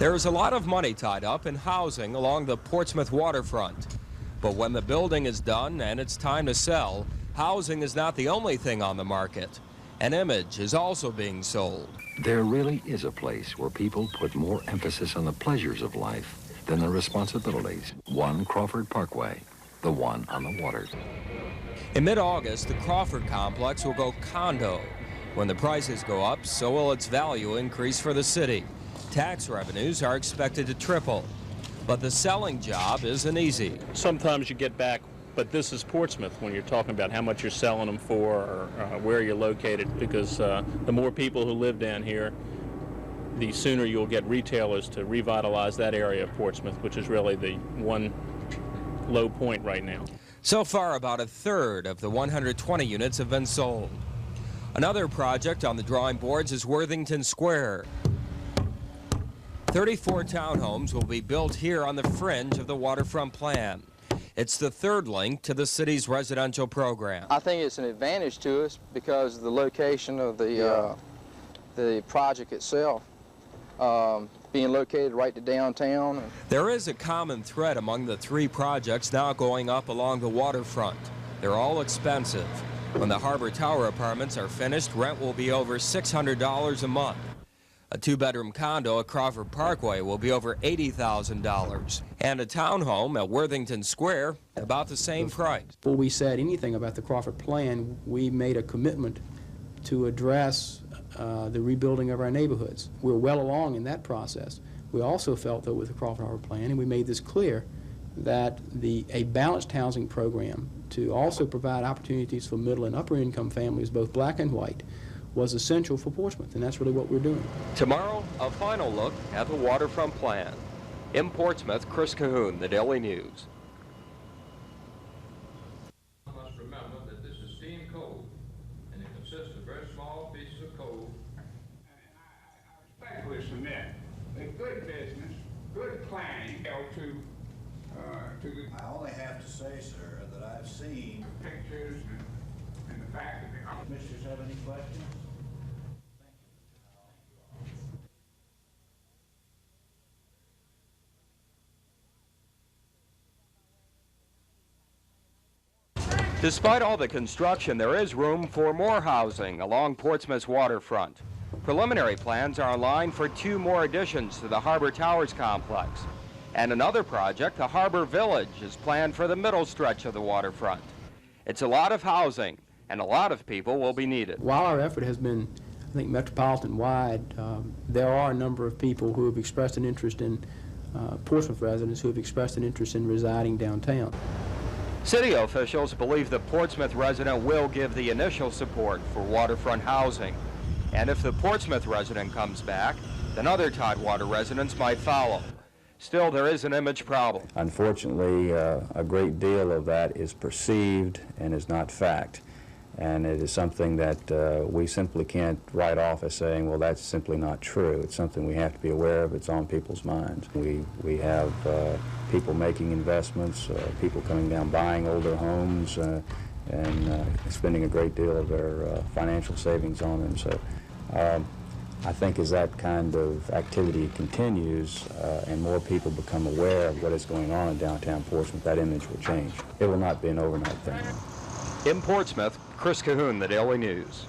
There's a lot of money tied up in housing along the Portsmouth waterfront. But when the building is done and it's time to sell, housing is not the only thing on the market. An image is also being sold. There really is a place where people put more emphasis on the pleasures of life than the responsibilities. 1 Crawford Parkway, the one on the water. In mid-August, the Crawford complex will go condo. When the prices go up, so will its value increase for the city. Tax revenues are expected to triple. But the selling job isn't easy. Sometimes you get back, but this is Portsmouth when you're talking about how much you're selling them for or where you're located, because the more people who live down here, the sooner you'll get retailers to revitalize that area of Portsmouth, which is really the one low point right now. So far, about a third of the 120 units have been sold. Another project on the drawing boards is Worthington Square. 34 townhomes will be built here on the fringe of the waterfront plan. It's the third link to the city's residential program. I think it's an advantage to us because of the location of the project itself, being located right to downtown. There is a common thread among the 3 projects now going up along the waterfront. They're all expensive. When the Harbor Tower apartments are finished, rent will be over $600 a month. A 2-bedroom condo at Crawford Parkway will be over $80,000. And a townhome at Worthington Square, about the same price. Before we said anything about the Crawford plan, we made a commitment to address the rebuilding of our neighborhoods. We're well along in that process. We also felt, though, with the Crawford Harbor plan, and we made this clear, that a balanced housing program to also provide opportunities for middle and upper income families, both black and white, was essential for Portsmouth, and that's really what we're doing. Tomorrow, a final look at the waterfront plan. In Portsmouth, Chris Cahoon, The Daily News. You must remember that this is steam coal, and it consists of very small pieces of coal. I respectfully submit that good business, good planning, I only have to say, sir, that I've seen pictures and the fact that the Commissioners have any questions? Despite all the construction, there is room for more housing along Portsmouth's waterfront. Preliminary plans are online for 2 more additions to the Harbor Towers complex. And another project, the Harbor Village, is planned for the middle stretch of the waterfront. It's a lot of housing, and a lot of people will be needed. While our effort has been, I think, metropolitan-wide, there are a number of people who have expressed an interest in, Portsmouth residents who have expressed an interest in residing downtown. City officials believe the Portsmouth resident will give the initial support for waterfront housing. And if the Portsmouth resident comes back, then other Tidewater residents might follow. Still, there is an image problem. Unfortunately, a great deal of that is perceived and is not fact. And it is something that we simply can't write off as saying, well, that's simply not true. It's something we have to be aware of. It's on people's minds. We have people making investments, people coming down buying older homes and spending a great deal of their financial savings on them. So I think as that kind of activity continues and more people become aware of what is going on in downtown Portsmouth, that image will change. It will not be an overnight thing. In Portsmouth, Chris Cahoon, The Daily News.